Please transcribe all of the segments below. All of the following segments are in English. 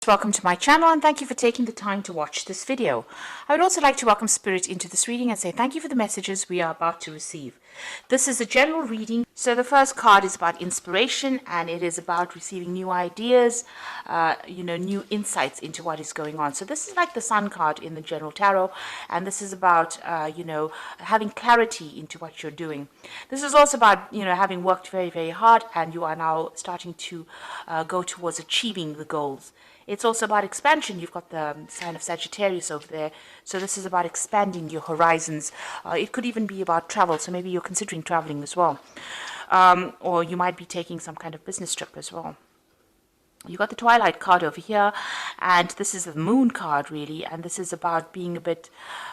welcome to my channel and thank you for taking the time to watch this video. I would also like to welcome Spirit into this reading and say thank you for the messages we are about to receive. This is a general reading, so the first card is about inspiration and it is about receiving new ideas, new insights into what is going on. So this is like the Sun card in the general tarot, and this is about, having clarity into what you're doing. This is also about, having worked very, very hard and you are now starting to go towards achieving the goals. It's also about expansion. You've got the sign of Sagittarius over there. So this is about expanding your horizons. It could even be about travel. So maybe you're considering traveling as well. Or you might be taking some kind of business trip as well. You got the Twilight card over here, and this is the Moon card really, and this is about being a bit,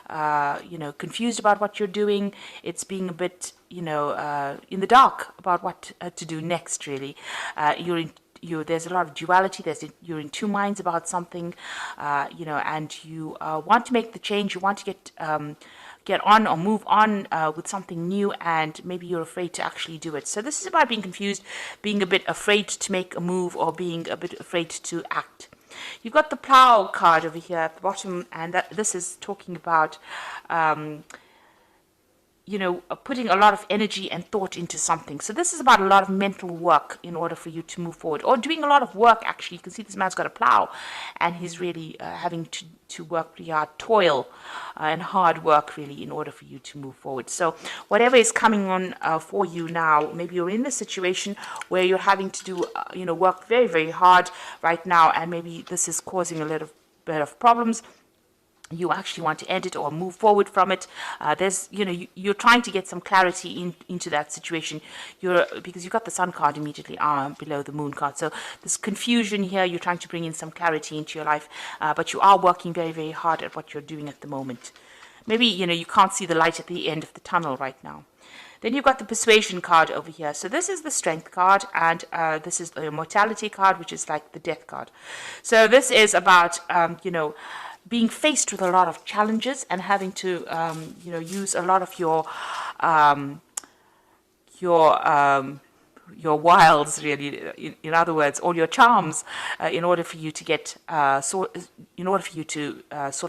confused about what you're doing. It's being a bit, in the dark about what to do next really. There's a lot of duality. You're in two minds about something, and you want to make the change. You want to get on or move on with something new, and maybe you're afraid to actually do it. So this is about being confused, being a bit afraid to make a move, or being a bit afraid to act. You've got the Plow card over here at the bottom, and this is talking about putting a lot of energy and thought into something. So this is about a lot of mental work in order for you to move forward, or doing a lot of work actually. You can see this man's got a plow and he's really having to work pretty hard, toil and hard work really in order for you to move forward. So whatever is coming on for you now, maybe you're in a situation where you're having to do, work very, very hard right now, and maybe this is causing a little bit of problems. You actually want to end it or move forward from it. You're trying to get some clarity into that situation. Because you've got the Sun card immediately below the Moon card. So this confusion here, you're trying to bring in some clarity into your life, but you are working very, very hard at what you're doing at the moment. Maybe, you can't see the light at the end of the tunnel right now. Then you've got the Persuasion card over here. So this is the Strength card, and this is the Mortality card, which is like the Death card. So this is about, being faced with a lot of challenges and having to, use a lot of your wiles, really. In other words, all your charms, in order for you to get sort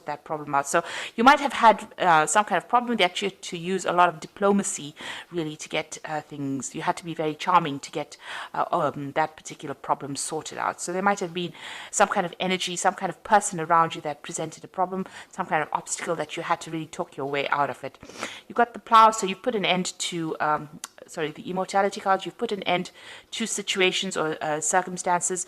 that problem out. So you might have had some kind of problem that you had to use a lot of diplomacy, really, to get things. You had to be very charming to get that particular problem sorted out. So there might have been some kind of energy, some kind of person around you that presented a problem, some kind of obstacle that you had to really talk your way out of it. You've got the Plow, so you put an end to the Immortality card. You've put an end to situations or circumstances.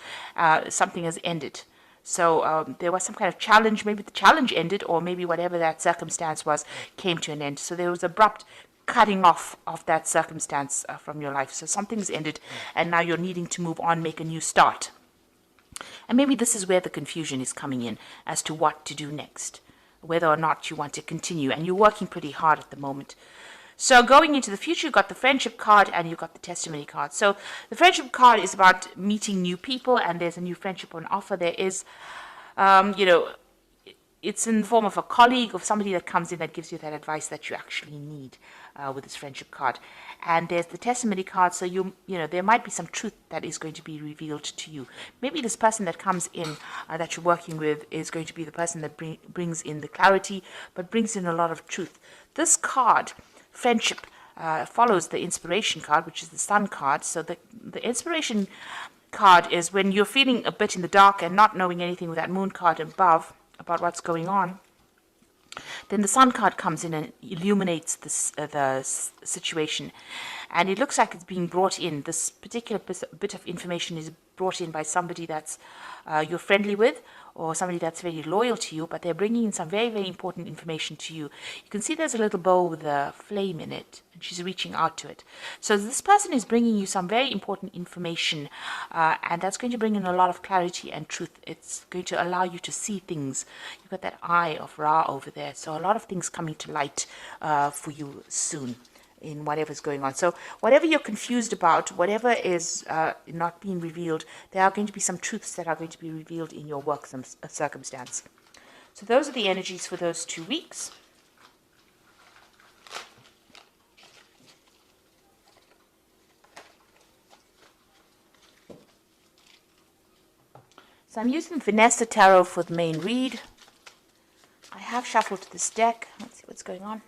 Something has ended. So there was some kind of challenge. Maybe the challenge ended, or maybe whatever that circumstance was came to an end. So there was abrupt cutting off of that circumstance from your life. So something's ended, and now you're needing to move on, make a new start. And maybe this is where the confusion is coming in as to what to do next, whether or not you want to continue. And you're working pretty hard at the moment. So going into the future, you've got the Friendship card and you've got the Testimony card. So the Friendship card is about meeting new people, and there's a new friendship on offer. There is, it's in the form of a colleague, of somebody that comes in that gives you that advice that you actually need with this Friendship card. And there's the Testimony card, so there might be some truth that is going to be revealed to you. Maybe this person that comes in that you're working with is going to be the person that brings in the clarity, but brings in a lot of truth. This card, Friendship, follows the Inspiration card, which is the Sun card. So the Inspiration card is when you're feeling a bit in the dark and not knowing anything with that Moon card above about what's going on. Then the Sun card comes in and illuminates the situation. And it looks like it's being brought in. This particular bit of information is brought in by somebody that's you're friendly with, or somebody that's very loyal to you, but they're bringing in some very, very important information to you. You can see there's a little bowl with a flame in it, and she's reaching out to it. So this person is bringing you some very important information, and that's going to bring in a lot of clarity and truth. It's going to allow you to see things. You've got that eye of Ra over there, so a lot of things coming to light for you soon in whatever's going on. So whatever you're confused about, whatever is not being revealed, there are going to be some truths that are going to be revealed in your work circumstance. So those are the energies for those 2 weeks. So I'm using Vanessa Tarot for the main read. I have shuffled this deck. Let's see what's going on.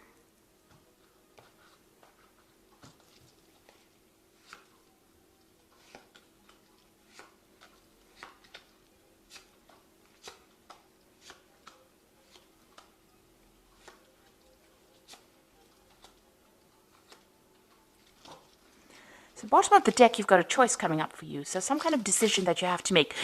So bottom of the deck, you've got a choice coming up for you. So some kind of decision that you have to make.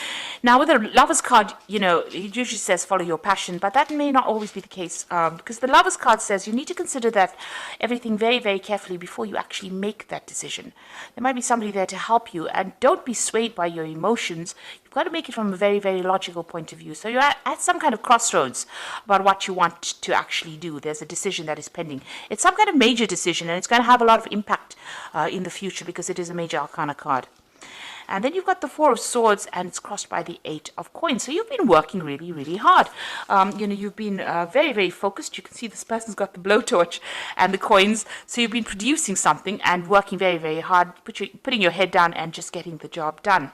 Now, with the Lover's card, you know, it usually says follow your passion, but that may not always be the case because the Lover's card says you need to consider that everything very, very carefully before you actually make that decision. There might be somebody there to help you, and don't be swayed by your emotions. You've got to make it from a very, very logical point of view. So you're at some kind of crossroads about what you want to actually do. There's a decision that is pending. It's some kind of major decision, and it's going to have a lot of impact in the future because it is a major arcana card. And then you've got the Four of Swords, and it's crossed by the Eight of Coins. So you've been working really, really hard. You know, you've been very, very focused. You can see this person's got the blowtorch and the coins. So you've been producing something and working very, very hard, putting your head down and just getting the job done.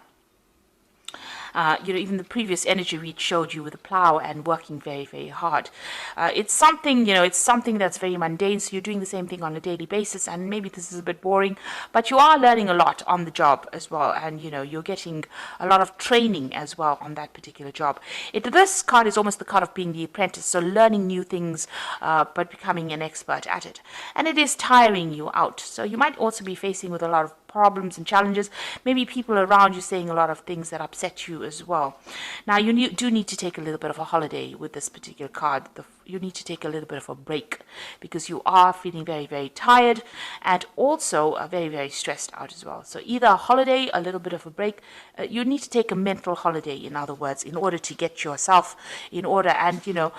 You know, even the previous energy read showed you with a plow and working very, very hard. It's something, you know, it's something that's very mundane. So you're doing the same thing on a daily basis, and maybe this is a bit boring, but you are learning a lot on the job as well. And, you know, you're getting a lot of training as well on that particular job. This card is almost the card of being the apprentice. So learning new things, but becoming an expert at it. And it is tiring you out. So you might also be facing with a lot of problems and challenges, maybe people around you saying a lot of things that upset you as well. Now you do need to take a little bit of a holiday with this particular card. You need to take a little bit of a break because you are feeling very, very tired and also very, very stressed out as well. So either a holiday, a little bit of a break. You need to take a mental holiday, in other words, in order to get yourself in order and, you know,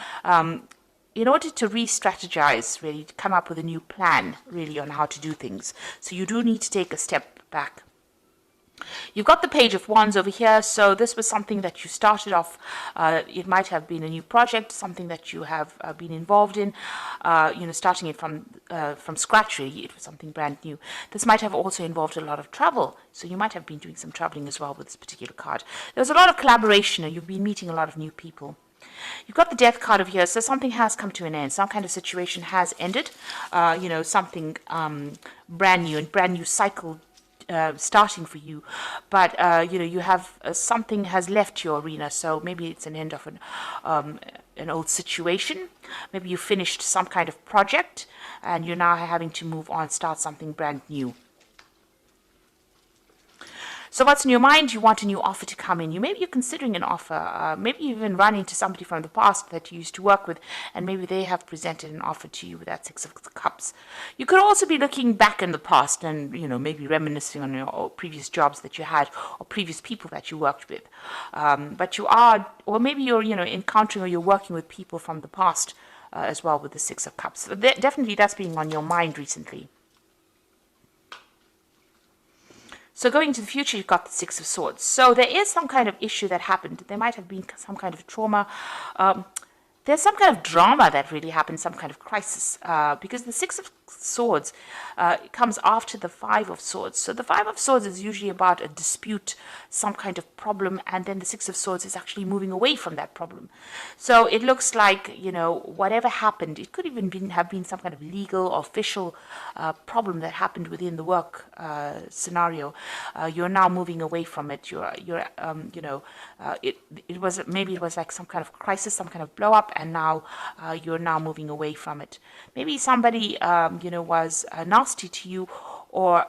in order to re-strategize, really, to come up with a new plan, really, on how to do things. So you do need to take a step back. You've got the Page of Wands over here, so this was something that you started off, it might have been a new project, something that you have been involved in, you know, starting it from scratch, really. It was something brand new. This might have also involved a lot of travel, so you might have been doing some traveling as well with this particular card. There's a lot of collaboration, and you've been meeting a lot of new people. You've got the Death card over here, so something has come to an end. Some kind of situation has ended. You know, something brand new and brand new cycle starting for you. But, you know, you have something has left your arena. So maybe it's an end of an old situation. Maybe you finished some kind of project and you're now having to move on, start something brand new. So what's in your mind? You want a new offer to come in. Maybe you're considering an offer. Maybe you even run into somebody from the past that you used to work with, and maybe they have presented an offer to you with that Six of Cups. You could also be looking back in the past and, you know, maybe reminiscing on your previous jobs that you had or previous people that you worked with. But you are, or maybe you're, you know, encountering or you're working with people from the past as well with the Six of Cups. So definitely that's being on your mind recently. So going into the future, you've got the Six of Swords. So there is some kind of issue that happened. There might have been some kind of trauma. There's some kind of drama that really happened, some kind of crisis, because the Six of Swords comes after the Five of Swords. So the Five of Swords is usually about a dispute, some kind of problem, and then the Six of Swords is actually moving away from that problem. So it looks like, you know, whatever happened, it could even have been some kind of legal or official problem that happened within the work scenario. You're now moving away from it. You know, it was like some kind of crisis, some kind of blow up, and now you're now moving away from it. Maybe somebody you know, was nasty to you, or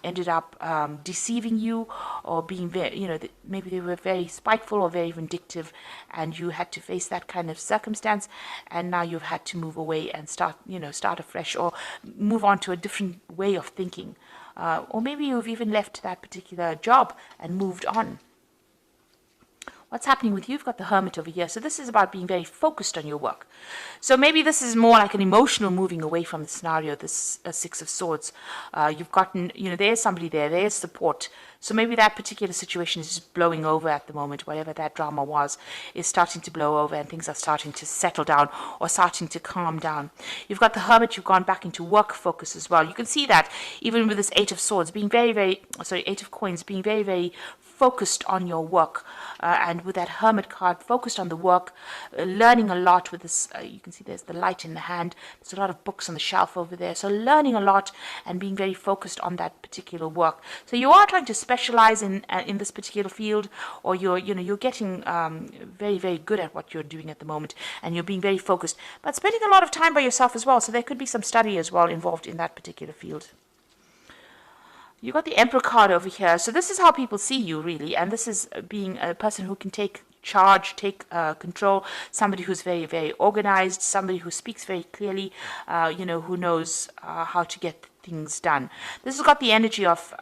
ended up deceiving you, or being very, you know, maybe they were very spiteful or very vindictive, and you had to face that kind of circumstance, and now you've had to move away and start afresh, or move on to a different way of thinking, or maybe you've even left that particular job and moved on. What's happening with you? You've got the Hermit over here. So this is about being very focused on your work. So maybe this is more like an emotional moving away from the scenario, this Six of Swords. You've gotten, you know, there's somebody there, there's support. So maybe that particular situation is just blowing over at the moment. Whatever that drama was is starting to blow over, and things are starting to settle down or starting to calm down. You've got the Hermit. You've gone back into work focus as well. You can see that even with this Eight of Swords being Eight of Coins being very, very focused on your work, and with that Hermit card focused on the work, learning a lot with this. You can see there's the light in the hand. There's a lot of books on the shelf over there, so learning a lot and being very focused on that particular work. So you are trying to specialize in this particular field, or you're getting very, very good at what you're doing at the moment, and you're being very focused, but spending a lot of time by yourself as well. So there could be some study as well involved in that particular field. You got the Emperor card over here. So this is how people see you, really. And this is being a person who can take charge, take control, somebody who's very, very organized, somebody who speaks very clearly, who knows how to get things done. This has got the energy of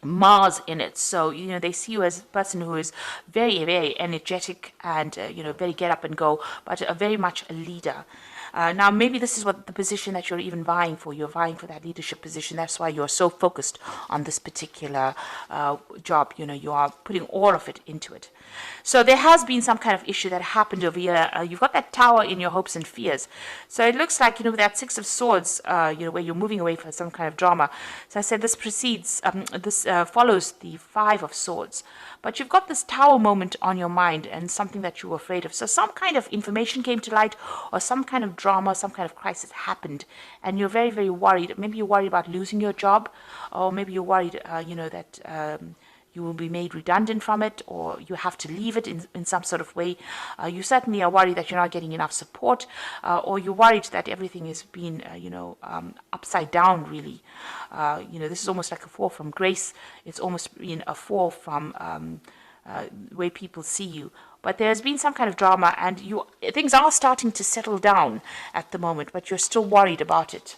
Mars in it. So, they see you as a person who is very, very energetic and, very get up and go, but very much a leader. Now, maybe this is what the position that you're even vying for. You're vying for that leadership position. That's why you're so focused on this particular job. You are putting all of it into it. So there has been some kind of issue that happened over here. You've got that Tower in your hopes and fears. So it looks like, with that Six of Swords, where you're moving away from some kind of drama. So I said this follows the Five of Swords. But you've got this Tower moment on your mind and something that you were afraid of. So some kind of information came to light, or some kind of drama, some kind of crisis happened, and you're very, very worried. Maybe you're worried about losing your job, or maybe you're worried, that you will be made redundant from it, or you have to leave it in some sort of way. You certainly are worried that you're not getting enough support, or you're worried that everything is being, upside down, really. This is almost like a fall from grace. It's almost been a fall from the way people see you. But there's been some kind of drama, and things are starting to settle down at the moment, but you're still worried about it.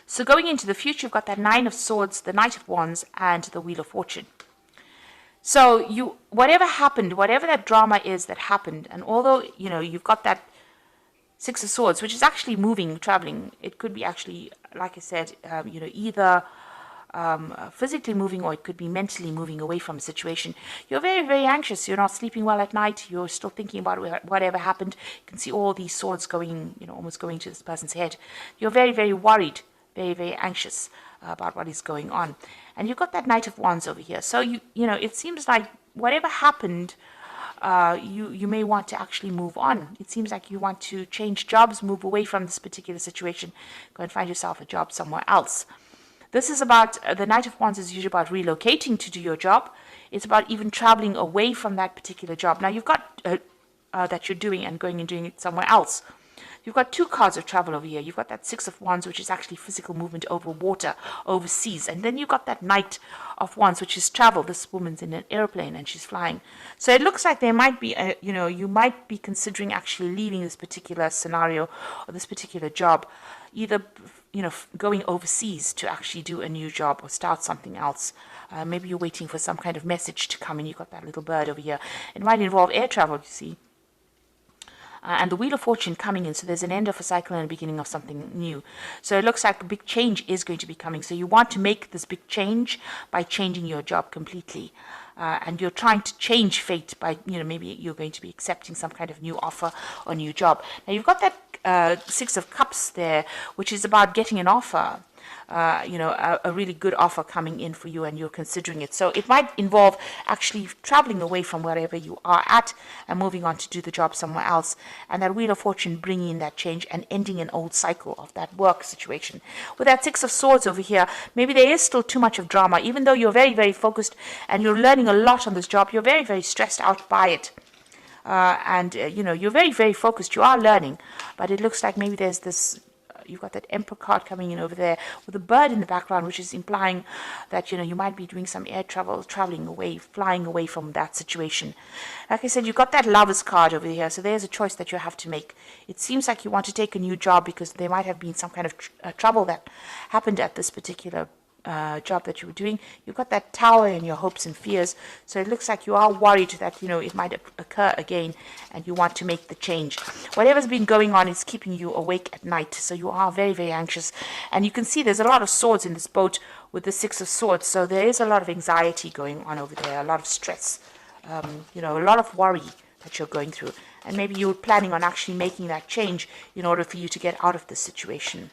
So going into the future, you've got that Nine of Swords, the Knight of Wands, and the Wheel of Fortune. So whatever happened, whatever that drama is that happened, and although, you've got that Six of Swords, which is actually moving, traveling, it could be actually, like I said, either physically moving, or it could be mentally moving away from a situation. You're very, very anxious. You're not sleeping well at night. You're still thinking about whatever happened. You can see all these swords going, almost going to this person's head. You're very, very worried, very, very anxious about what is going on. And you've got that Knight of Wands over here. So, it seems like whatever happened, you may want to actually move on. It seems like you want to change jobs, move away from this particular situation, go and find yourself a job somewhere else. This is about, the Knight of Wands is usually about relocating to do your job. It's about even traveling away from that particular job. Now, you've got that you're doing and going and doing it somewhere else. You've got two cards of travel over here. You've got that Six of Wands, which is actually physical movement over water, overseas. And then you've got that Knight of Wands, which is travel. This woman's in an airplane and she's flying. So it looks like there might be, you might be considering actually leaving this particular scenario or this particular job, either, going overseas to actually do a new job or start something else. Maybe you're waiting for some kind of message to come in. You've got that little bird over here. It might involve air travel, you see. And the Wheel of Fortune coming in, so there's an end of a cycle and a beginning of something new. So it looks like a big change is going to be coming. So you want to make this big change by changing your job completely. And you're trying to change fate by, maybe you're going to be accepting some kind of new offer or new job. Now, you've got that Six of Cups there, which is about getting an offer. A really good offer coming in for you, and you're considering it. So it might involve actually traveling away from wherever you are at and moving on to do the job somewhere else. And that Wheel of Fortune bringing in that change and ending an old cycle of that work situation. With that Six of Swords over here, maybe there is still too much of drama. Even though you're very, very focused and you're learning a lot on this job, you're very, very stressed out by it. You're very, very focused. You are learning, but it looks like maybe there's this. You've got that Emperor card coming in over there with a bird in the background, which is implying that, you might be doing some air travel, traveling away, flying away from that situation. Like I said, you've got that Lovers card over here, so there's a choice that you have to make. It seems like you want to take a new job because there might have been some kind of trouble that happened at this particular job that you were doing. You've got that tower in your hopes and fears. So it looks like you are worried that, it might occur again and you want to make the change. Whatever's been going on is keeping you awake at night. So you are very, very anxious. And you can see there's a lot of swords in this boat with the Six of Swords. So there is a lot of anxiety going on over there, a lot of stress, a lot of worry that you're going through. And maybe you're planning on actually making that change in order for you to get out of this situation.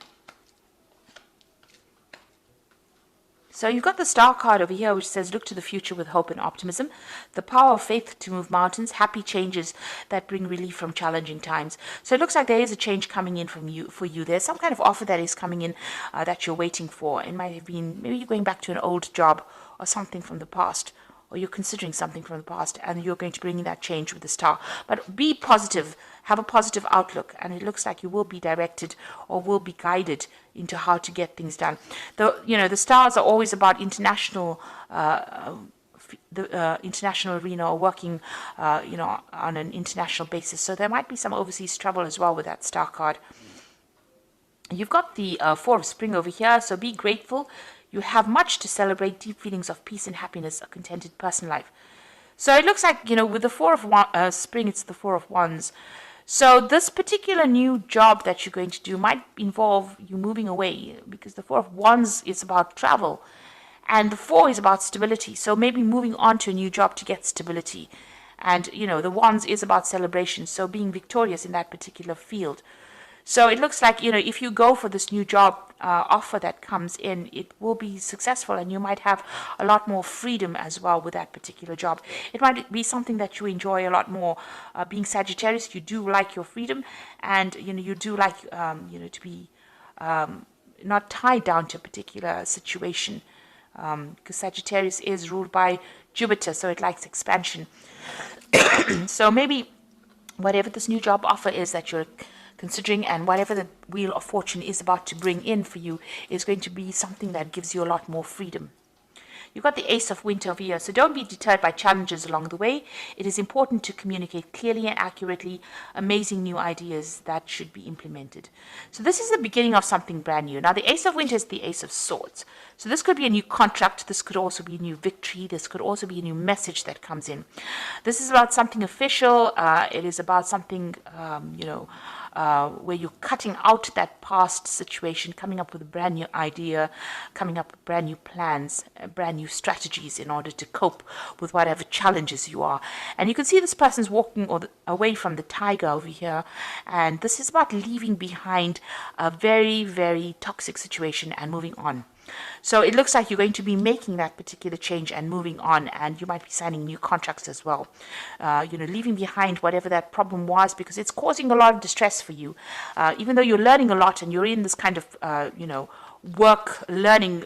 So you've got the Star card over here, which says, look to the future with hope and optimism. The power of faith to move mountains, happy changes that bring relief from challenging times. So it looks like there is a change coming in for you. There's some kind of offer that is coming in that you're waiting for. It might have been, maybe you're going back to an old job or something from the past, or you're considering something from the past, and you're going to bring in that change with the Star. But be positive, have a positive outlook, and it looks like you will be directed or will be guided into how to get things done. The stars are always about international, the international arena, or working, on an international basis. So there might be some overseas travel as well with that Star card. You've got the Four of Spring over here, so be grateful. You have much to celebrate, deep feelings of peace and happiness, a contented personal life. So it looks like, with the Four of Spring, it's the Four of Wands. So this particular new job that you're going to do might involve you moving away, because the Four of Wands is about travel and the Four is about stability. So maybe moving on to a new job to get stability. And, the Wands is about celebration, so being victorious in that particular field. So it looks like, if you go for this new job offer that comes in, it will be successful, and you might have a lot more freedom as well with that particular job. It might be something that you enjoy a lot more. Being Sagittarius, you do like your freedom, and, you do like, to be not tied down to a particular situation, because Sagittarius is ruled by Jupiter, so it likes expansion. So maybe whatever this new job offer is that you're considering, and whatever the Wheel of Fortune is about to bring in for you, is going to be something that gives you a lot more freedom. You've got the Ace of Winter over here, so don't be deterred by challenges along the way. It is important to communicate clearly and accurately amazing new ideas that should be implemented. So this is the beginning of something brand new. Now the Ace of Winter is the Ace of Swords. So this could be a new contract, this could also be a new victory, this could also be a new message that comes in. This is about something official, it is about something, where you're cutting out that past situation, coming up with a brand new idea, coming up with brand new plans, brand new strategies in order to cope with whatever challenges you are. And you can see this person's walking away from the tiger over here, and this is about leaving behind a very, very toxic situation and moving on. So it looks like you're going to be making that particular change and moving on, and you might be signing new contracts as well. Leaving behind whatever that problem was, because it's causing a lot of distress for you. Even though you're learning a lot and you're in this kind of, work learning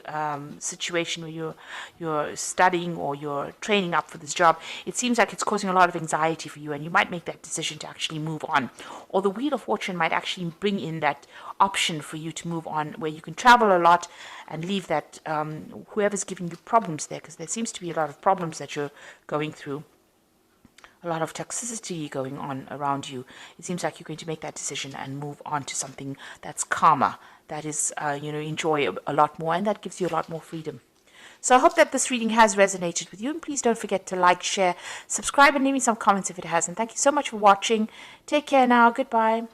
situation where you're studying or you're training up for this job, it seems like it's causing a lot of anxiety for you, and you might make that decision to actually move on. Or the Wheel of Fortune might actually bring in that option for you to move on, where you can travel a lot and leave that whoever's giving you problems there, because there seems to be a lot of problems that you're going through, a lot of toxicity going on around you. It seems like you're going to make that decision and move on to something that's calmer, that is, enjoy a lot more, and that gives you a lot more freedom. So I hope that this reading has resonated with you, and please don't forget to like, share, subscribe, and leave me some comments if it has. And thank you so much for watching. Take care now. Goodbye.